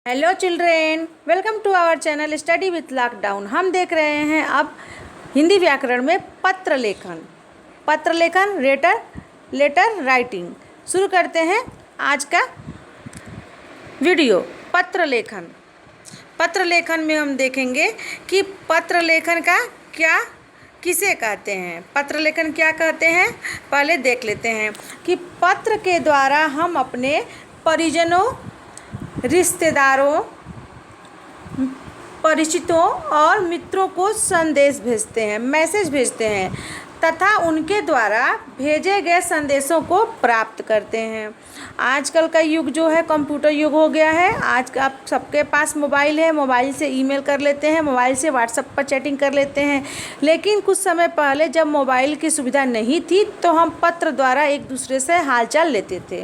Hello children, welcome to our channel study with lockdown. हम देख रहे हैं अब हिंदी व्याकरण में पत्र लेखन लेटर राइटिंग। शुरू करते हैं आज का वीडियो। पत्र लेखन में हम देखेंगे कि पत्र लेखन का क्या किसे कहते हैं, पत्र लेखन क्या कहते हैं। पहले देख लेते हैं कि पत्र के द्वारा हम अपने परिजनों, रिश्तेदारों, परिचितों और मित्रों को संदेश भेजते हैं, मैसेज भेजते हैं तथा उनके द्वारा भेजे गए संदेशों को प्राप्त करते हैं। आजकल का युग जो है कंप्यूटर युग हो गया है। आज का आप सबके पास मोबाइल है, मोबाइल से ईमेल कर लेते हैं, मोबाइल से व्हाट्सएप पर चैटिंग कर लेते हैं। लेकिन कुछ समय पहले जब मोबाइल की सुविधा नहीं थी तो हम पत्र द्वारा एक दूसरे से हालचाल लेते थे।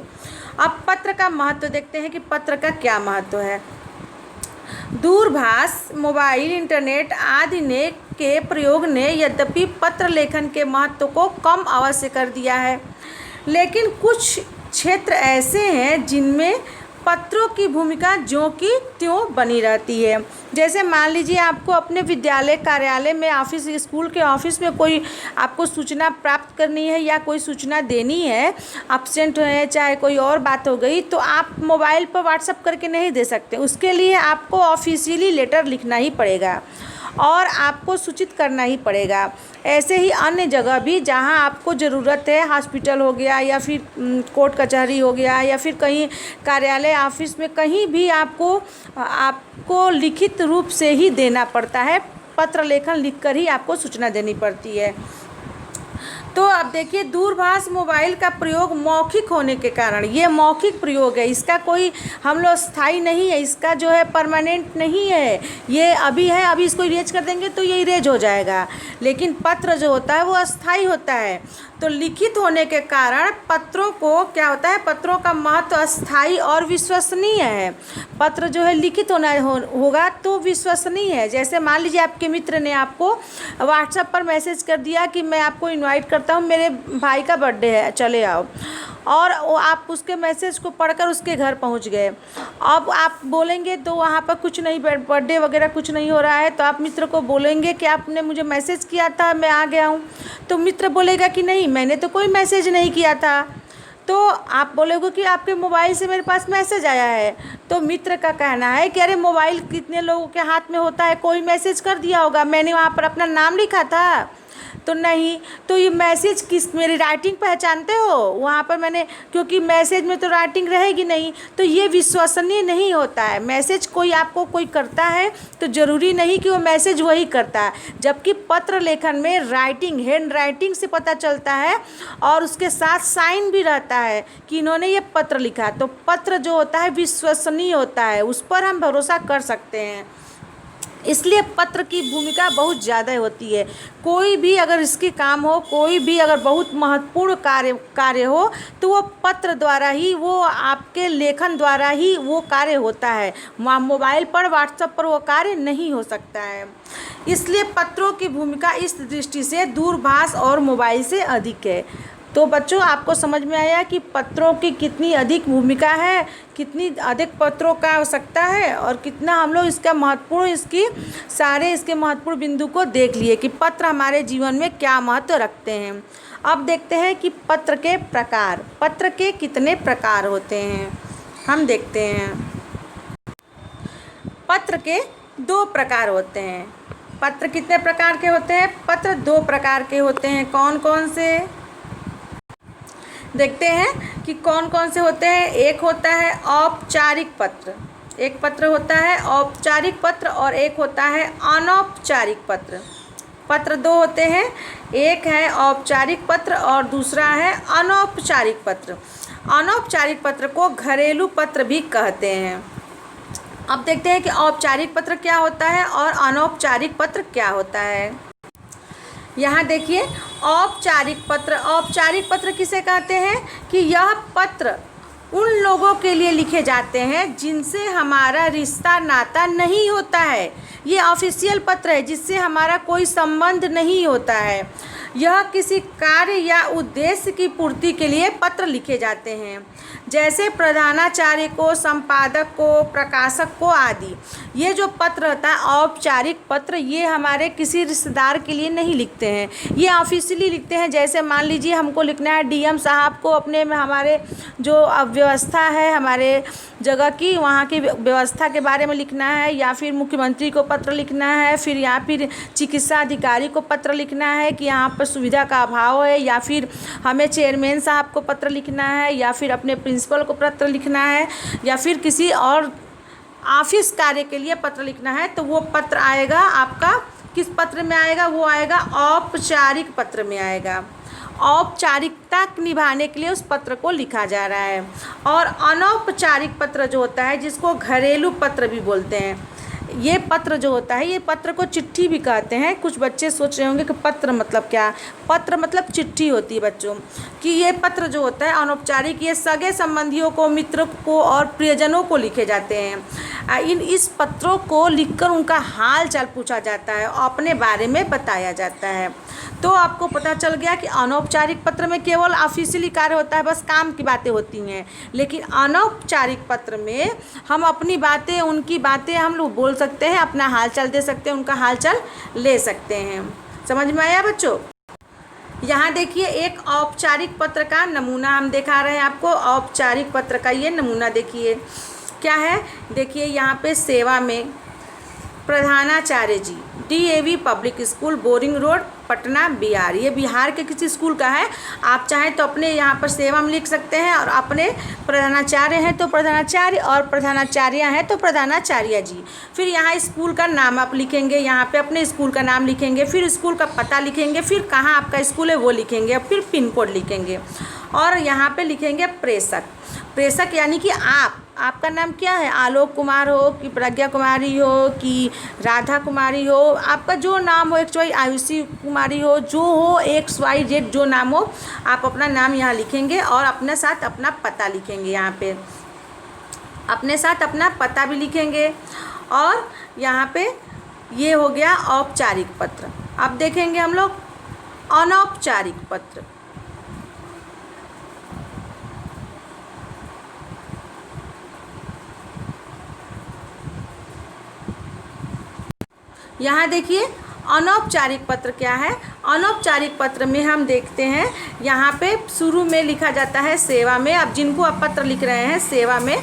अब पत्र का महत्व देखते हैं कि पत्र का क्या महत्व है। दूरभाष, मोबाइल, इंटरनेट आदि के प्रयोग ने यद्यपि पत्र लेखन के महत्व को कम अवश्य कर दिया है, लेकिन कुछ क्षेत्र ऐसे हैं जिनमें पत्रों की भूमिका ज्यों की त्यों बनी रहती है। जैसे मान लीजिए आपको अपने विद्यालय, कार्यालय में, ऑफिस, स्कूल के ऑफिस में कोई आपको सूचना प्राप्त करनी है या कोई सूचना देनी है, एब्सेंट है, चाहे कोई और बात हो गई, तो आप मोबाइल पर व्हाट्सएप करके नहीं दे सकते। उसके लिए आपको ऑफिशियली लेटर लिखना ही पड़ेगा और आपको सूचित करना ही पड़ेगा। ऐसे ही अन्य जगह भी जहां आपको ज़रूरत है, हॉस्पिटल हो गया या फिर कोर्ट कचहरी हो गया या फिर कहीं कार्यालय, ऑफिस में, कहीं भी आपको लिखित रूप से ही देना पड़ता है। पत्र लेखन लिखकर ही आपको सूचना देनी पड़ती है। तो अब देखिए, दूरभाष, मोबाइल का प्रयोग मौखिक होने के कारण, ये मौखिक प्रयोग है, इसका कोई हम लोग स्थायी नहीं है, इसका जो है परमानेंट नहीं है। ये अभी है, अभी इसको इरेज कर देंगे तो ये इरेज हो जाएगा। लेकिन पत्र जो होता है वो अस्थायी होता है। तो लिखित होने के कारण पत्रों को क्या होता है, पत्रों का महत्व स्थायी और विश्वसनीय है। पत्र जो है लिखित होगा तो विश्वसनीय है। जैसे मान लीजिए आपके मित्र ने आपको व्हाट्सएप पर मैसेज कर दिया कि मैं आपको इनवाइट करता हूँ, मेरे भाई का बर्थडे है, चले आओ, और आप उसके मैसेज को पढ़कर उसके घर पहुंच गए। अब आप बोलेंगे तो वहाँ पर कुछ नहीं, बर्थडे वगैरह कुछ नहीं हो रहा है, तो आप मित्र को बोलेंगे कि आपने मुझे मैसेज किया था, मैं आ गया हूँ। तो मित्र बोलेगा कि नहीं, मैंने तो कोई मैसेज नहीं किया था। तो आप बोलोगे कि आपके मोबाइल से मेरे पास मैसेज आया है। तो मित्र का कहना है कि अरे मोबाइल कितने लोगों के हाथ में होता है, कोई मैसेज कर दिया होगा, मैंने वहाँ पर अपना नाम लिखा था तो नहीं। तो ये मैसेज किस, मेरी राइटिंग पहचानते हो वहाँ पर मैंने, क्योंकि मैसेज में तो राइटिंग रहेगी नहीं, तो ये विश्वसनीय नहीं होता है। मैसेज कोई आपको कोई करता है तो ज़रूरी नहीं कि वो मैसेज वही करता है, जबकि पत्र लेखन में राइटिंग, हैंड राइटिंग से पता चलता है और उसके साथ साइन भी रहता है कि इन्होंने ये पत्र लिखा। तो पत्र जो होता है विश्वसनीय होता है, उस पर हम भरोसा कर सकते हैं। इसलिए पत्र की भूमिका बहुत ज़्यादा होती है। कोई भी अगर इसकी काम हो, कोई भी अगर बहुत महत्वपूर्ण कार्य हो तो वो पत्र द्वारा ही, वो आपके लेखन द्वारा ही वो कार्य होता है। मोबाइल पर, व्हाट्सएप पर वो कार्य नहीं हो सकता है। इसलिए पत्रों की भूमिका इस दृष्टि से दूरभाष और मोबाइल से अधिक है। तो बच्चों, आपको समझ में आया कि पत्रों की कितनी अधिक भूमिका है, कितनी अधिक पत्रों का आवश्यकता है और कितना हम लोग इसका महत्वपूर्ण, इसके महत्वपूर्ण बिंदु को देख लिए कि पत्र हमारे जीवन में क्या महत्व रखते हैं। अब देखते हैं कि पत्र के प्रकार, पत्र के कितने प्रकार होते हैं, हम देखते हैं। पत्र के 2 प्रकार होते हैं। पत्र कितने प्रकार के होते हैं? पत्र 2 प्रकार के होते हैं। कौन कौन से देखते हैं कि कौन कौन से होते हैं। एक होता है औपचारिक पत्र, एक पत्र होता है औपचारिक पत्र और एक होता है अनौपचारिक पत्र। पत्र 2 होते हैं, एक है औपचारिक पत्र और दूसरा है अनौपचारिक पत्र। अनौपचारिक पत्र को घरेलू पत्र भी कहते हैं। अब देखते हैं कि औपचारिक पत्र क्या होता है और अनौपचारिक पत्र क्या होता है। यहाँ देखिए, औपचारिक पत्र किसे कहते हैं कि यह पत्र उन लोगों के लिए लिखे जाते हैं जिनसे हमारा रिश्ता नाता नहीं होता है। ये ऑफिशियल पत्र है जिससे हमारा कोई संबंध नहीं होता है। यह किसी कार्य या उद्देश्य की पूर्ति के लिए पत्र लिखे जाते हैं, जैसे प्रधानाचार्य को, संपादक को, प्रकाशक को आदि। ये जो पत्र होता है औपचारिक पत्र, ये हमारे किसी रिश्तेदार के लिए नहीं लिखते हैं, ये ऑफिशियली लिखते हैं। जैसे मान लीजिए हमको लिखना है डीएम साहब को अपने में हमारे जो व्यवस्था है हमारे जगह की, वहाँ की व्यवस्था के बारे में लिखना है, या फिर मुख्यमंत्री को पत्र लिखना है, या फिर चिकित्सा अधिकारी को पत्र लिखना है कि यहाँ पर सुविधा का अभाव है, या फिर हमें चेयरमैन साहब को पत्र लिखना है, या फिर अपने प्रिंसिपल को पत्र लिखना है, या फिर किसी और ऑफिस कार्य के लिए पत्र लिखना है, तो वो पत्र आएगा आपका किस पत्र में आएगा? वो आएगा औपचारिक पत्र में आएगा। औपचारिकता निभाने के लिए उस पत्र को लिखा जा रहा है। और अनौपचारिक पत्र जो होता है, जिसको घरेलू पत्र भी बोलते हैं, ये पत्र जो होता है, ये पत्र को चिट्ठी भी कहते हैं। कुछ बच्चे सोच रहे होंगे कि पत्र मतलब क्या? पत्र मतलब चिट्ठी होती है बच्चों कि ये पत्र जो होता है अनौपचारिक, ये सगे संबंधियों को, मित्रों को और प्रियजनों को लिखे जाते हैं। इस पत्रों को लिखकर उनका हाल चाल पूछा जाता है, अपने बारे में बताया जाता है। तो आपको पता चल गया कि अनौपचारिक पत्र में केवल ऑफिशियली कार्य होता है, बस काम की बातें होती हैं। लेकिन अनौपचारिक पत्र में हम अपनी बातें, उनकी बातें हम लोग बोल सकते हैं, अपना हालचाल दे सकते हैं, उनका हालचाल ले सकते हैं। समझ में आया बच्चों? यहाँ देखिए एक औपचारिक पत्र का नमूना हम दिखा रहे हैं आपको। औपचारिक पत्र का ये नमूना देखिए क्या है। देखिए यहाँ पे सेवा में प्रधानाचार्य जी, DAV public school, Boring road, Patna, Bihar. ये बिहार के किसी स्कूल का है। आप चाहें तो अपने यहाँ पर सेवा में लिख सकते हैं, और अपने प्रधानाचार्य हैं तो प्रधानाचार्य, और प्रधानाचार्या हैं तो प्रधानाचार्या जी। फिर यहाँ स्कूल का नाम आप लिखेंगे, यहाँ पे अपने स्कूल का नाम लिखेंगे, फिर स्कूल का पता लिखेंगे, फिर कहाँ आपका स्कूल है वो लिखेंगे, फिर पिन कोड लिखेंगे, और यहाँ पे लिखेंगे प्रेषक। प्रेषक यानी कि आपका नाम क्या है? आलोक कुमार हो कि प्रज्ञा कुमारी हो कि राधा कुमारी हो, आपका जो नाम हो, XY आयुषी कुमारी हो, जो हो XYZ जो नाम हो, आप अपना नाम यहाँ लिखेंगे और अपने साथ अपना पता लिखेंगे। यहाँ पे अपने साथ अपना पता भी लिखेंगे। और यहाँ पे ये हो गया औपचारिक पत्र। अब देखेंगे हम लोग अनौपचारिक पत्र। यहाँ देखिए अनौपचारिक पत्र क्या है। अनौपचारिक पत्र में हम देखते हैं यहाँ पे शुरू में लिखा जाता है सेवा में। अब जिनको आप पत्र लिख रहे हैं सेवा में,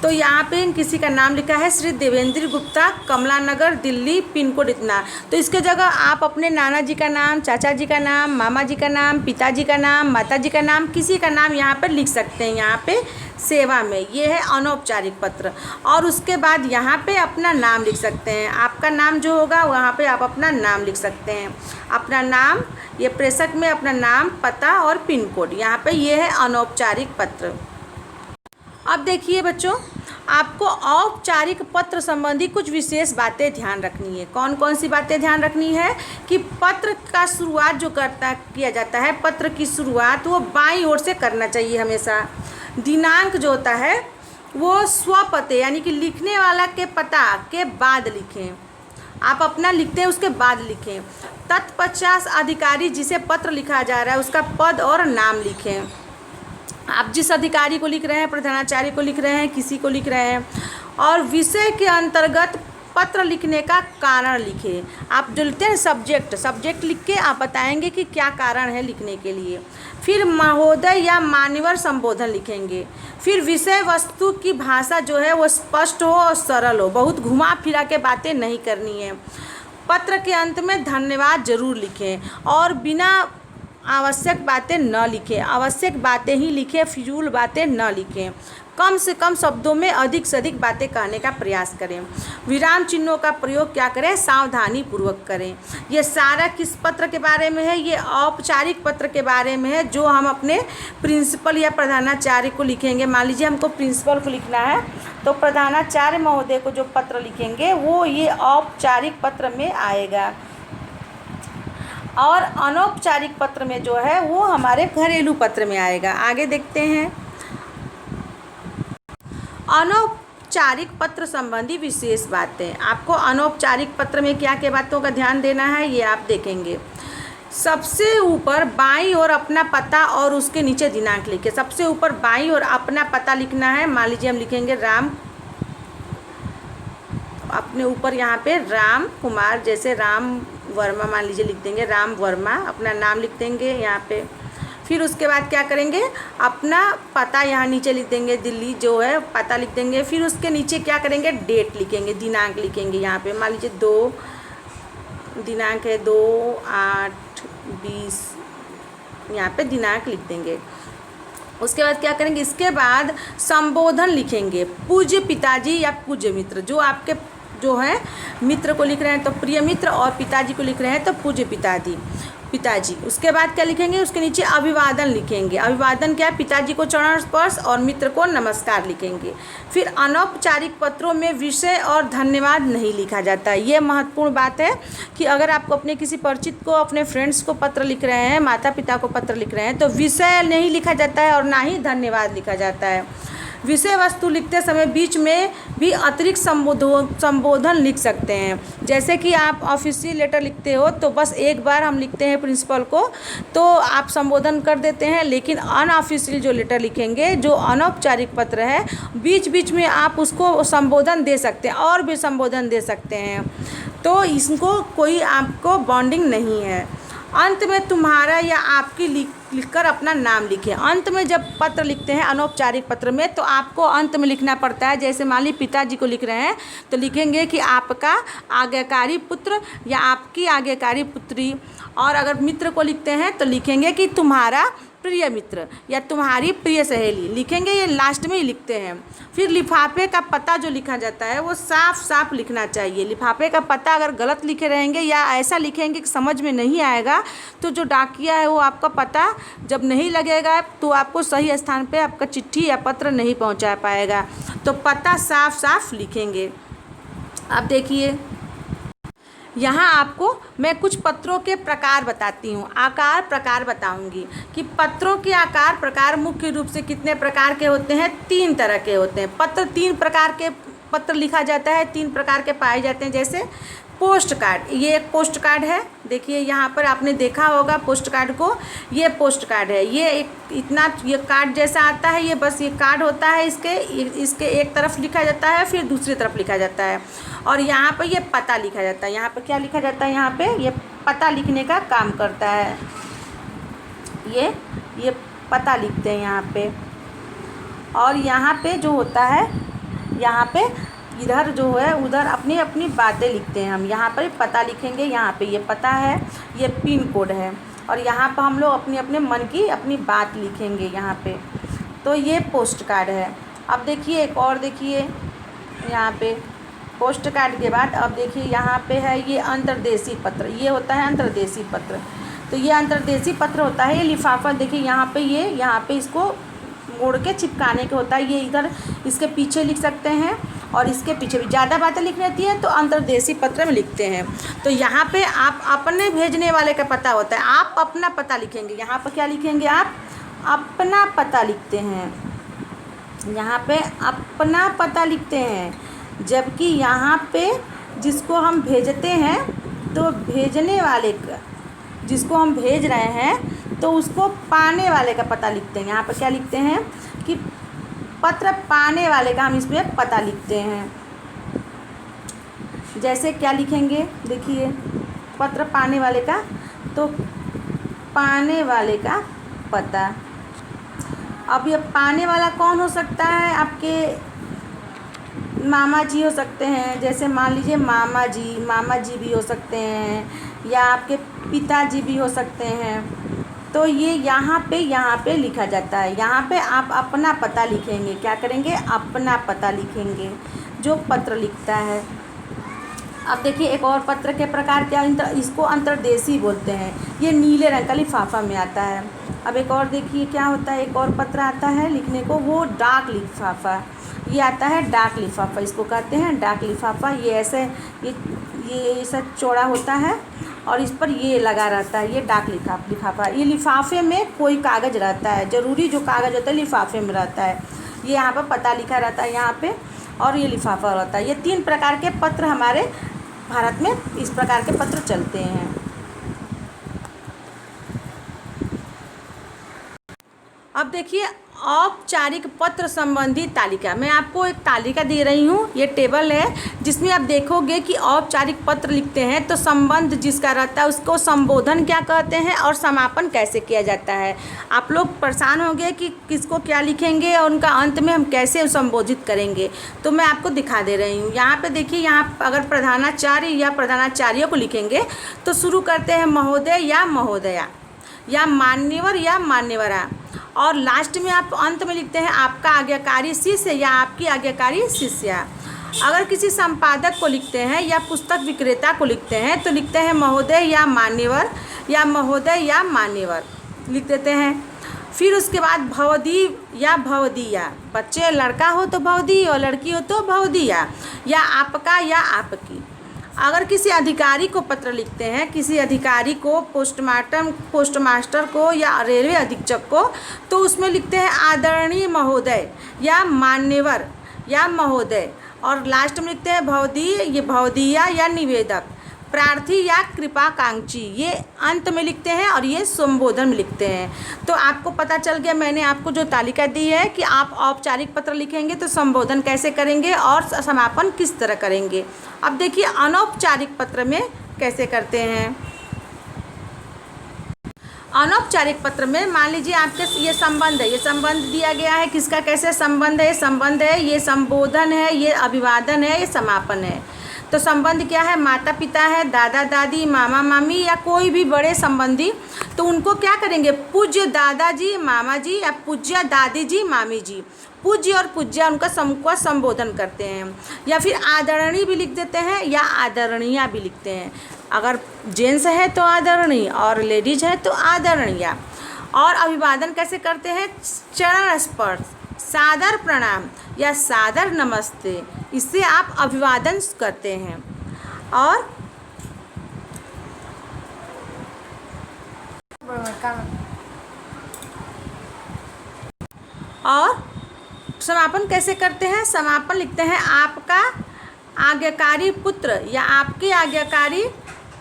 तो यहाँ पे किसी का नाम लिखा है श्री देवेंद्र गुप्ता, कमला नगर, दिल्ली, पिन कोड इतना। तो इसके जगह आप अपने नाना जी का नाम, चाचा जी का नाम, मामा जी का नाम, पिताजी का नाम, माता जी का नाम, किसी का नाम यहाँ पर लिख सकते हैं। यहाँ पे सेवा में ये है अनौपचारिक पत्र। और उसके बाद यहाँ पे अपना नाम लिख सकते हैं। आपका नाम जो होगा वहाँ पे आप अपना नाम लिख सकते हैं। अपना नाम, ये प्रेषक में अपना नाम, पता और पिन कोड, यहाँ पे ये है अनौपचारिक पत्र। अब देखिए बच्चों, आपको औपचारिक पत्र संबंधी कुछ विशेष बातें ध्यान रखनी है। कौन कौन सी बातें ध्यान रखनी है कि पत्र का शुरुआत जो किया जाता है, पत्र की शुरुआत वो बाईं ओर से करना चाहिए हमेशा। दिनांक जो होता है वो स्वपते यानी कि लिखने वाला के पता के बाद लिखें। आप अपना लिखते हैं उसके बाद लिखें। तत्पश्चात अधिकारी जिसे पत्र लिखा जा रहा है उसका पद और नाम लिखें। आप जिस अधिकारी को लिख रहे हैं, प्रधानाचार्य को लिख रहे हैं, किसी को लिख रहे हैं। और विषय के अंतर्गत पत्र लिखने का कारण लिखें। आप जो लिखते हैं सब्जेक्ट लिख के आप बताएंगे कि क्या कारण है लिखने के लिए। फिर महोदय या मान्यवर संबोधन लिखेंगे। फिर विषय वस्तु की भाषा जो है वो स्पष्ट हो और सरल हो, बहुत घुमा फिरा के बातें नहीं करनी है। पत्र के अंत में धन्यवाद जरूर लिखें और बिना आवश्यक बातें न लिखें। आवश्यक बातें ही लिखें, फिजूल बातें न लिखें। कम से कम शब्दों में अधिक से अधिक बातें कहने का प्रयास करें। विराम चिन्हों का प्रयोग क्या करें? सावधानी पूर्वक करें। ये सारा किस पत्र के बारे में है? ये औपचारिक पत्र के बारे में है, जो हम अपने प्रिंसिपल या प्रधानाचार्य को लिखेंगे। मान लीजिए हमको प्रिंसिपल को लिखना है, तो प्रधानाचार्य महोदय को जो पत्र लिखेंगे वो ये औपचारिक पत्र में आएगा। और अनौपचारिक पत्र में जो है वो हमारे घरेलू पत्र में आएगा। आगे देखते हैं अनौपचारिक पत्र संबंधी विशेष बातें। आपको अनौपचारिक पत्र में क्या क्या बातों का ध्यान देना है ये आप देखेंगे। सबसे ऊपर बाईं ओर अपना पता और उसके नीचे दिनांक लिखे। सबसे ऊपर बाईं ओर अपना पता लिखना है। मान लीजिए हम लिखेंगे राम, अपने ऊपर यहाँ पे राम कुमार, जैसे राम वर्मा मान लीजिए लिख देंगे, राम वर्मा अपना नाम लिख देंगे यहाँ पे। फिर उसके बाद क्या करेंगे, अपना पता यहाँ नीचे लिख देंगे, दिल्ली जो है पता लिख देंगे। फिर उसके नीचे क्या करेंगे, डेट लिखेंगे, दिनांक लिखेंगे यहाँ पे। मान लीजिए दिनांक है 2/8/20, यहाँ पे दिनांक लिख देंगे। उसके बाद क्या करेंगे, इसके बाद संबोधन लिखेंगे, पूज्य पिताजी या पूज्य मित्र। जो आपके जो है मित्र को लिख रहे हैं तो प्रिय मित्र, और पिताजी को लिख रहे हैं तो पूज्य पिताजी। उसके बाद क्या लिखेंगे, उसके नीचे अभिवादन लिखेंगे। अभिवादन क्या है, पिताजी को चरण स्पर्श और मित्र को नमस्कार लिखेंगे। फिर अनौपचारिक पत्रों में विषय और धन्यवाद नहीं लिखा जाता है। ये महत्वपूर्ण बात है कि अगर आपको अपने किसी परिचित को, अपने फ्रेंड्स को पत्र लिख रहे हैं, माता पिता को पत्र लिख रहे हैं, तो विषय नहीं लिखा जाता है और ना ही धन्यवाद लिखा जाता है। विषय वस्तु लिखते समय बीच में भी अतिरिक्त संबोधन लिख सकते हैं। जैसे कि आप ऑफिशियल लेटर लिखते हो तो बस एक बार हम लिखते हैं प्रिंसिपल को, तो आप संबोधन कर देते हैं। लेकिन अनऑफिशियल जो लेटर लिखेंगे, जो अनौपचारिक पत्र है, बीच बीच में आप उसको संबोधन दे सकते हैं और भी संबोधन दे सकते हैं। तो इसको कोई आपको बॉन्डिंग नहीं है। अंत में तुम्हारा या आपकी लिखकर अपना नाम लिखें। अंत में जब पत्र लिखते हैं अनौपचारिक पत्र में, तो आपको अंत में लिखना पड़ता है। जैसे मान लीजिए पिताजी को लिख रहे हैं तो लिखेंगे कि आपका आज्ञाकारी पुत्र या आपकी आज्ञाकारी पुत्री। और अगर मित्र को लिखते हैं तो लिखेंगे कि तुम्हारा प्रिय मित्र या तुम्हारी प्रिय सहेली लिखेंगे। ये लास्ट में ही लिखते हैं। फिर लिफाफे का पता जो लिखा जाता है वो साफ साफ लिखना चाहिए। लिफाफे का पता अगर गलत लिखे रहेंगे या ऐसा लिखेंगे कि समझ में नहीं आएगा, तो जो डाकिया है वो आपका पता जब नहीं लगेगा तो आपको सही स्थान पे आपका चिट्ठी या पत्र नहीं पहुंचा पाएगा। तो पता साफ साफ लिखेंगे। अब देखिए, यहाँ आपको मैं कुछ पत्रों के प्रकार बताती हूँ, आकार प्रकार बताऊँगी कि पत्रों के आकार प्रकार मुख्य रूप से कितने प्रकार के होते हैं। 3 तरह के होते हैं पत्र। 3 प्रकार के पत्र लिखा जाता है, 3 प्रकार के पाए जाते हैं। जैसे पोस्ट कार्ड, ये एक पोस्ट कार्ड है। देखिए यहाँ पर आपने देखा होगा पोस्ट कार्ड को, ये पोस्ट कार्ड है। ये एक इतना ये कार्ड जैसा आता है, ये बस ये कार्ड होता है। इसके एक तरफ लिखा जाता है, फिर दूसरी तरफ लिखा जाता है, और यहाँ पर ये पता लिखा जाता है। यहाँ पर क्या लिखा जाता है, यहाँ पे ये पता लिखने का काम करता है। ये पता लिखते हैं यहाँ पे। और यहाँ पे जो होता है, यहाँ पे इधर जो है उधर अपनी अपनी बातें लिखते हैं हम। यहाँ पर पता लिखेंगे, यहाँ पे ये पता है, ये पिन कोड है, और यहाँ पर हम लोग अपने अपने मन की अपनी बात लिखेंगे यहाँ पे। तो ये पोस्ट कार्ड है। अब देखिए एक और देखिए, यहाँ पे पोस्ट कार्ड के बाद अब देखिए यहाँ पे है ये अंतर्देशीय पत्र। ये होता है अंतर्देशीय पत्र। तो ये अंतर्देशीय पत्र होता है। ये लिफाफा देखिए यहाँ पे, ये यहाँ पे इसको मोड़ के चिपकाने के होता है। ये इधर इसके पीछे लिख सकते हैं और इसके पीछे भी। ज़्यादा बातें लिखनी रहती है तो अंतर्देशीय पत्र में लिखते हैं। तो यहाँ पे आप अपने भेजने वाले का पता होता है, आप अपना पता लिखेंगे। यहाँ पर क्या लिखेंगे, आप अपना पता लिखते हैं। यहाँ पे अपना पता लिखते हैं, जबकि यहाँ पे जिसको हम भेजते हैं तो भेजने वाले का, जिसको हम भेज रहे हैं तो उसको पाने वाले का पता लिखते हैं। यहाँ पर क्या लिखते हैं कि पत्र पाने वाले का हम इसमें पता लिखते हैं। जैसे क्या लिखेंगे, देखिए पत्र पाने वाले का, तो पाने वाले का पता। अब ये पाने वाला कौन हो सकता है, आपके मामा जी हो सकते हैं। जैसे मान लीजिए मामा जी भी हो सकते हैं, या आपके पिताजी भी हो सकते हैं। तो ये यहाँ पे लिखा जाता है। यहाँ पे आप अपना पता लिखेंगे। क्या करेंगे, अपना पता लिखेंगे जो पत्र लिखता है। अब देखिए एक और पत्र के प्रकार क्या, इसको अंतर्देशीय बोलते हैं। ये नीले रंग का लिफाफा में आता है। अब एक और देखिए क्या होता है, एक और पत्र आता है लिखने को, वो डाक लिफाफा। ये आता है डाक लिफाफा, इसको कहते हैं डाक लिफाफा। ये ऐसे ये ऐसा चौड़ा होता है और इस पर ये लगा रहता है, ये डाक लिफाफा। ये लिफाफे में कोई कागज़ रहता है, ज़रूरी जो कागज़ होता है लिफाफे में रहता है। ये यहाँ पर पता लिखा रहता है यहाँ पे, और ये लिफाफा रहता है। ये 3 प्रकार के पत्र हमारे भारत में, इस प्रकार के पत्र चलते हैं। अब देखिए औपचारिक पत्र संबंधी तालिका, मैं आपको एक तालिका दे रही हूँ, ये टेबल है जिसमें आप देखोगे कि औपचारिक पत्र लिखते हैं तो संबंध जिसका रहता है उसको संबोधन क्या कहते हैं और समापन कैसे किया जाता है। आप लोग परेशान होंगे कि किसको क्या लिखेंगे और उनका अंत में हम कैसे संबोधित करेंगे, तो मैं आपको दिखा दे रही हूँ। यहाँ पे देखिए, यहाँ अगर प्रधानाचार्य या प्रधानाचार्य को लिखेंगे तो शुरू करते हैं महोदय या महोदया या मान्यवर या मान्यवरा, और लास्ट में आप अंत में लिखते हैं आपका आज्ञाकारी शिष्य या आपकी आज्ञाकारी शिष्या। अगर किसी संपादक को लिखते हैं या पुस्तक विक्रेता को लिखते हैं तो लिखते हैं महोदय या मान्यवर या महोदय या मान्यवर लिख देते हैं। फिर उसके बाद भवदी या भवदिया, बच्चे लड़का हो तो भवदी और लड़की हो तो भवदिया, या आपका या आपकी। अगर किसी अधिकारी को पत्र लिखते हैं, किसी अधिकारी को, पोस्टमास्टर को या रेलवे अधीक्षक को, तो उसमें लिखते हैं आदरणीय महोदय या मान्यवर या महोदय, और लास्ट में लिखते हैं भवदीया या निवेदक, प्रार्थी या कृपाकांक्षी, ये अंत में लिखते हैं और ये संबोधन में लिखते हैं। तो आपको पता चल गया, मैंने आपको जो तालिका दी है कि आप औपचारिक पत्र लिखेंगे तो संबोधन कैसे करेंगे और समापन किस तरह करेंगे। अब देखिए अनौपचारिक पत्र में कैसे करते हैं। अनौपचारिक पत्र में मान लीजिए आपके ये संबंध है, ये संबंध दिया गया है, किसका कैसे संबंध है, संबंध है, ये संबोधन है, ये अभिवादन है, ये समापन है। तो संबंध क्या है, माता पिता है, दादा दादी, मामा मामी या कोई भी बड़े संबंधी, तो उनको क्या करेंगे, पूज्य दादाजी मामा जी या पूज्य दादी जी मामी जी, पूज्य और पूज्या उनका संबोधन करते हैं। या फिर आदरणीय भी लिख देते हैं या आदरणीया भी लिखते हैं। अगर जेंट्स है तो आदरणीय और लेडीज है तो आदरणीया। और अभिवादन कैसे करते हैं, चरण स्पर्श, सादर प्रणाम या सादर नमस्ते, इससे आप अभिवादन करते हैं। और समापन कैसे करते हैं, समापन लिखते हैं आपका आज्ञाकारी पुत्र या आपकी आज्ञाकारी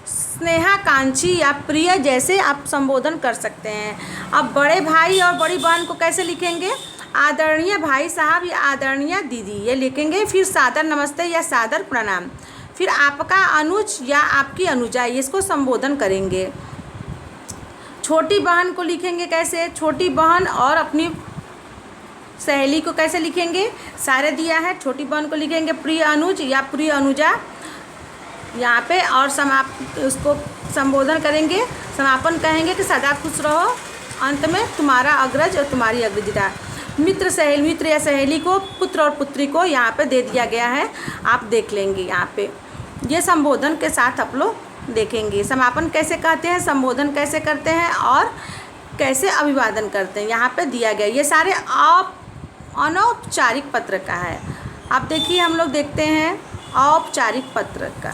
स्नेहाकांक्षी या प्रिय, जैसे आप संबोधन कर सकते हैं। अब बड़े भाई और बड़ी बहन को कैसे लिखेंगे, आदरणीय भाई साहब या आदरणीय दीदी, ये लिखेंगे। फिर सादर नमस्ते या सादर प्रणाम। फिर आपका अनुज या आपकी अनुजा, इसको संबोधन करेंगे। छोटी बहन को लिखेंगे कैसे, छोटी बहन और अपनी सहेली को कैसे लिखेंगे, सारे दिया है। छोटी बहन को लिखेंगे प्रिय अनुज या प्रिय अनुजा यहाँ पे, और उसको संबोधन करेंगे, समापन कहेंगे कि सदा खुश रहो, अंत में तुम्हारा अग्रज और तुम्हारी अग्रजिता। मित्र या सहेली को, पुत्र और पुत्री को यहाँ पे दे दिया गया है, आप देख लेंगे। यहाँ पे ये संबोधन के साथ आप लोग देखेंगे समापन कैसे कहते हैं, संबोधन कैसे करते हैं और कैसे अभिवादन करते हैं, यहाँ पे दिया गया। ये सारे अनौपचारिक पत्र का है। अब देखिए हम लोग देखते हैं औपचारिक पत्र का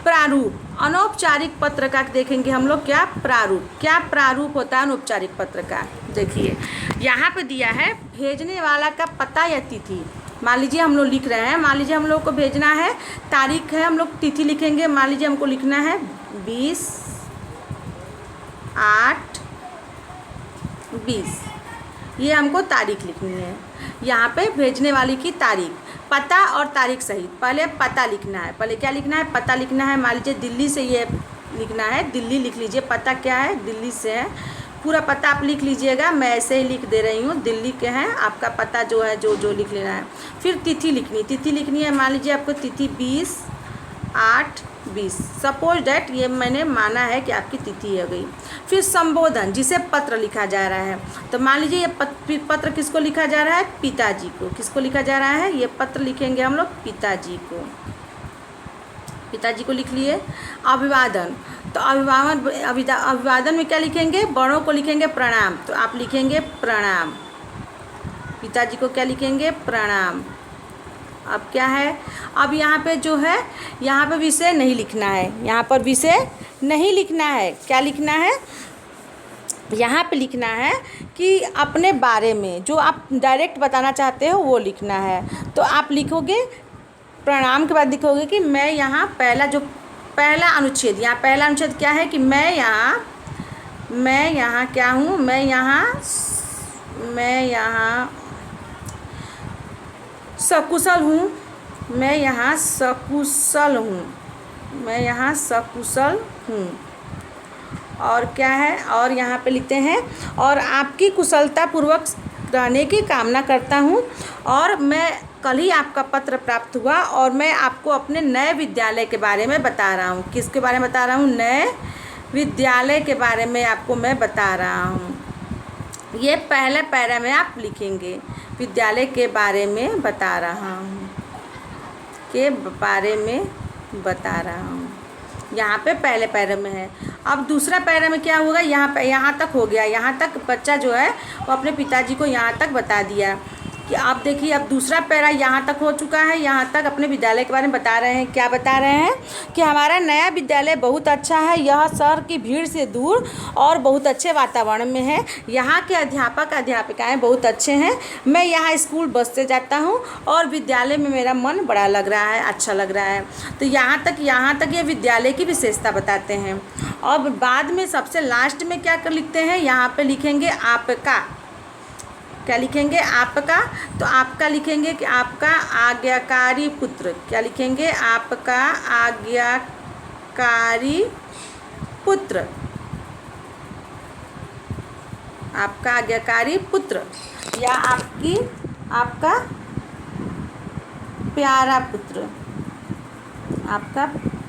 प्रारूप। अनौपचारिक पत्र का देखेंगे हम लोग क्या प्रारूप होता है अनौपचारिक पत्र का। देखिए यहाँ पे दिया है भेजने वाला का पता या तिथि। मान लीजिए हम लोग लिख रहे हैं, मान लीजिए हम लोग को भेजना है, तारीख है, हम लोग तिथि लिखेंगे। मान लीजिए हमको लिखना है 20/8/20, ये हमको तारीख लिखनी है। यहाँ पे भेजने वाली की तारीख, पता और तारीख सहित। पहले पता लिखना है, पहले क्या लिखना है, पता लिखना है। मान लीजिए दिल्ली से ये लिखना है, दिल्ली लिख लीजिए। पता क्या है, दिल्ली से है। पूरा पता आप लिख लीजिएगा, मैं ऐसे ही लिख दे रही हूँ, दिल्ली के हैं। आपका पता जो है जो लिख लेना है। फिर तिथि लिखनी है। मान लीजिए आपको तिथि 20/8/20, सपोज डैट ये मैंने माना है कि आपकी तिथि हो गई। फिर संबोधन, जिसे पत्र लिखा जा रहा है, तो मान लीजिए ये पत्र किसको लिखा जा रहा है, पिताजी को। किसको लिखा जा रहा है, ये पत्र लिखेंगे हम लोग पिताजी को लिख लिए। अभिवादन, तो अभिवादन में क्या लिखेंगे, बड़ों को लिखेंगे प्रणाम, तो आप लिखेंगे प्रणाम। पिताजी को क्या लिखेंगे, प्रणाम। अब क्या है, अब यहाँ पे जो है, यहाँ पे विषय नहीं लिखना है, यहाँ पर विषय नहीं लिखना है। क्या लिखना है, यहाँ पे लिखना है कि अपने बारे में जो आप डायरेक्ट बताना चाहते हो वो लिखना है। तो आप लिखोगे प्रणाम के बाद लिखोगे कि मैं यहाँ पहला अनुच्छेद, यहाँ पहला अनुच्छेद क्या है कि मैं यहाँ मैं यहाँ क्या हूँ, मैं यहाँ सकुशल हूँ, मैं यहाँ सकुशल हूँ, मैं यहाँ सकुशल हूँ। और क्या है, और यहाँ पे लिखते हैं और आपकी कुशलता पूर्वक रहने की कामना करता हूँ। और मैं कल ही आपका पत्र प्राप्त हुआ और मैं आपको अपने नए विद्यालय के बारे में बता रहा हूँ। किसके बारे में बता रहा हूँ, नए विद्यालय के बारे में आपको मैं बता रहा हूँ। ये पहले पैरा में आप लिखेंगे, विद्यालय के बारे में बता रहा हूँ, के बारे में बता रहा हूँ। यहाँ पे पहले पैरे में है। अब दूसरा पैरे में क्या होगा, यहाँ तक हो गया, यहाँ तक बच्चा जो है वो अपने पिताजी को यहाँ तक बता दिया कि आप देखिए अब दूसरा पैरा यहाँ तक हो चुका है। यहाँ तक अपने विद्यालय के बारे में बता रहे हैं। क्या बता रहे हैं कि हमारा नया विद्यालय बहुत अच्छा है, यह शहर की भीड़ से दूर और बहुत अच्छे वातावरण में है। यहाँ के अध्यापक अध्यापिकाएँ बहुत अच्छे हैं। मैं यहाँ स्कूल बस से जाता हूँ और विद्यालय में मेरा मन बड़ा लग रहा है, अच्छा लग रहा है। तो यहाँ तक ये विद्यालय की विशेषता बताते हैं। और बाद में सबसे लास्ट में क्या कर लिखते हैं, यहाँ पे लिखेंगे आपका। क्या लिखेंगे, आपका। तो आपका लिखेंगे कि आपका आज्ञाकारी पुत्र। क्या लिखेंगे, आपका आज्ञाकारी पुत्र, आपका आज्ञाकारी पुत्र या आपका प्यारा पुत्र, आपका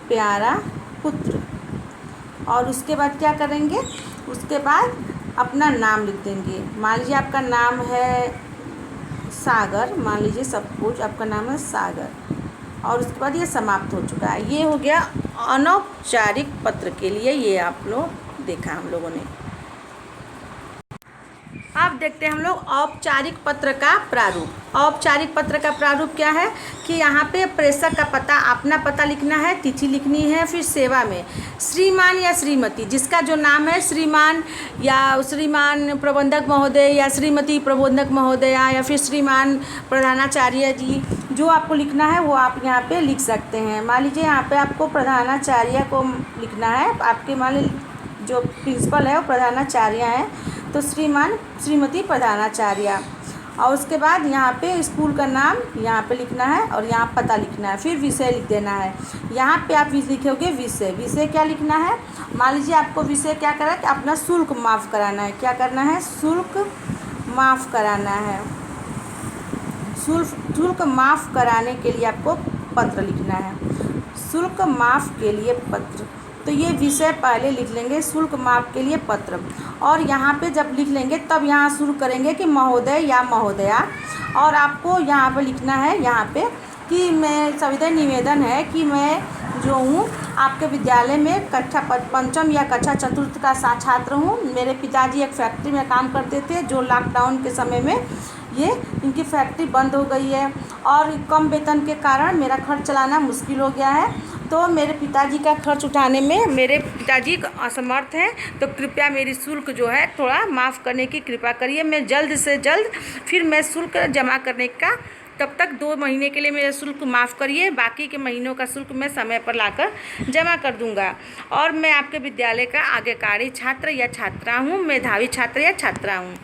प्यारा पुत्र। और उसके बाद क्या करेंगे, उसके बाद अपना नाम लिख देंगे। मान लीजिए आपका नाम है सागर, मान लीजिए सपोज आपका नाम है सागर। और उसके बाद ये समाप्त हो चुका है। ये हो गया अनौपचारिक पत्र के लिए, ये आप लोग देखा हम लोगों ने। अब देखते हैं हम लोग औपचारिक पत्र का प्रारूप। औपचारिक पत्र का प्रारूप क्या है कि यहाँ पे प्रेषक का पता, अपना पता लिखना है, तिथि लिखनी है, फिर सेवा में श्रीमान या श्रीमती, जिसका जो नाम है श्रीमान या श्रीमान प्रबंधक महोदय या श्रीमती प्रबंधक महोदया या फिर श्रीमान प्रधानाचार्य जी, जो आपको लिखना है वो आप यहाँ पे लिख सकते हैं। मान लीजिए यहाँ पे आपको प्रधानाचार्य को लिखना है, आपके मान लीजिए जो प्रिंसिपल है वो प्रधानाचार्य हैं, तो श्रीमान श्रीमती प्रधानाचार्य। और उसके बाद यहाँ पे स्कूल का नाम यहाँ पे लिखना है और यहाँ पता लिखना है, फिर विषय लिख देना है। यहाँ पे आप लिखोगे विषय। विषय क्या लिखना है, मान लीजिए आपको विषय क्या करना है कि अपना शुल्क माफ़ कराना है। क्या करना है, शुल्क माफ़ कराना है। शुल्क माफ़ कराने के लिए आपको पत्र लिखना है, शुल्क माफ़ के लिए पत्र। तो ये विषय पहले लिख लेंगे, शुल्क माफ़ के लिए पत्र। और यहाँ पे जब लिख लेंगे तब यहाँ शुरू करेंगे कि महोदय या महोदया। और आपको यहाँ पे लिखना है यहाँ पे कि मैं सविनय निवेदन है कि मैं जो हूँ आपके विद्यालय में कक्षा पंचम या कक्षा चतुर्थ का छात्र हूँ। मेरे पिताजी एक फैक्ट्री में काम करते थे, जो लॉकडाउन के समय में ये इनकी फैक्ट्री बंद हो गई है और कम वेतन के कारण मेरा खर्च चलाना मुश्किल हो गया है। तो मेरे पिताजी का खर्च उठाने में मेरे पिताजी असमर्थ हैं, तो कृपया मेरी शुल्क जो है थोड़ा माफ़ करने की कृपा करिए। मैं जल्द से जल्द फिर मैं शुल्क जमा करने का, तब तक 2 महीने के लिए मेरा शुल्क माफ़ करिए, बाकी के महीनों का शुल्क मैं समय पर लाकर जमा कर दूंगा। और मैं आपके विद्यालय का आज्ञाकारी छात्र या छात्रा हूँ, मेधावी छात्र या छात्रा हूँ।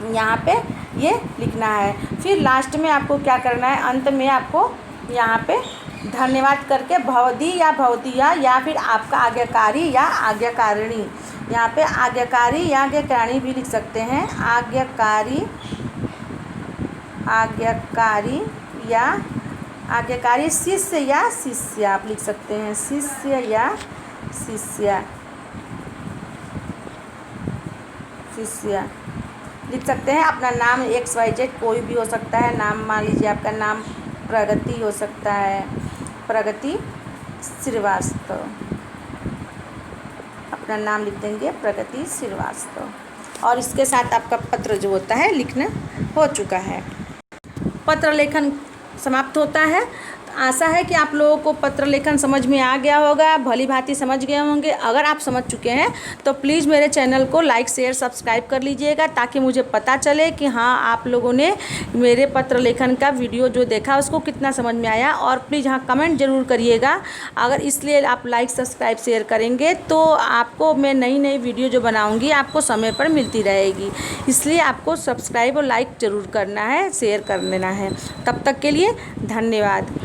यहाँ पे ये लिखना है। फिर लास्ट में आपको क्या करना है, अंत में आपको यहाँ पे धन्यवाद करके भवदी या भवतिया या फिर आपका आज्ञाकारी या आज्ञाकारिणी, यहाँ पे आज्ञाकारी या आज्ञाकारिणी भी लिख सकते हैं। आज्ञाकारी या आज्ञाकारी शिष्य या शिष्य आप लिख सकते हैं, शिष्य या शिष्या लिख सकते हैं। अपना नाम XYZ कोई भी हो सकता है। नाम मान लीजिए आपका नाम प्रगति हो सकता है, प्रगति श्रीवास्तव, अपना नाम लिख देंगे प्रगति श्रीवास्तव। और इसके साथ आपका पत्र जो होता है लिखना हो चुका है। पत्र लेखन समाप्त होता है। आशा है कि आप लोगों को पत्र लेखन समझ में आ गया होगा, भली भांति समझ गए होंगे। अगर आप समझ चुके हैं तो प्लीज़ मेरे चैनल को लाइक शेयर सब्सक्राइब कर लीजिएगा, ताकि मुझे पता चले कि हाँ आप लोगों ने मेरे पत्र लेखन का वीडियो जो देखा उसको कितना समझ में आया। और प्लीज़ हाँ कमेंट ज़रूर करिएगा। अगर इसलिए आप लाइक सब्सक्राइब शेयर करेंगे तो आपको मैं नई नई वीडियो जो बनाऊँगी आपको समय पर मिलती रहेगी। इसलिए आपको सब्सक्राइब और लाइक ज़रूर करना है, शेयर कर लेना है। तब तक के लिए धन्यवाद।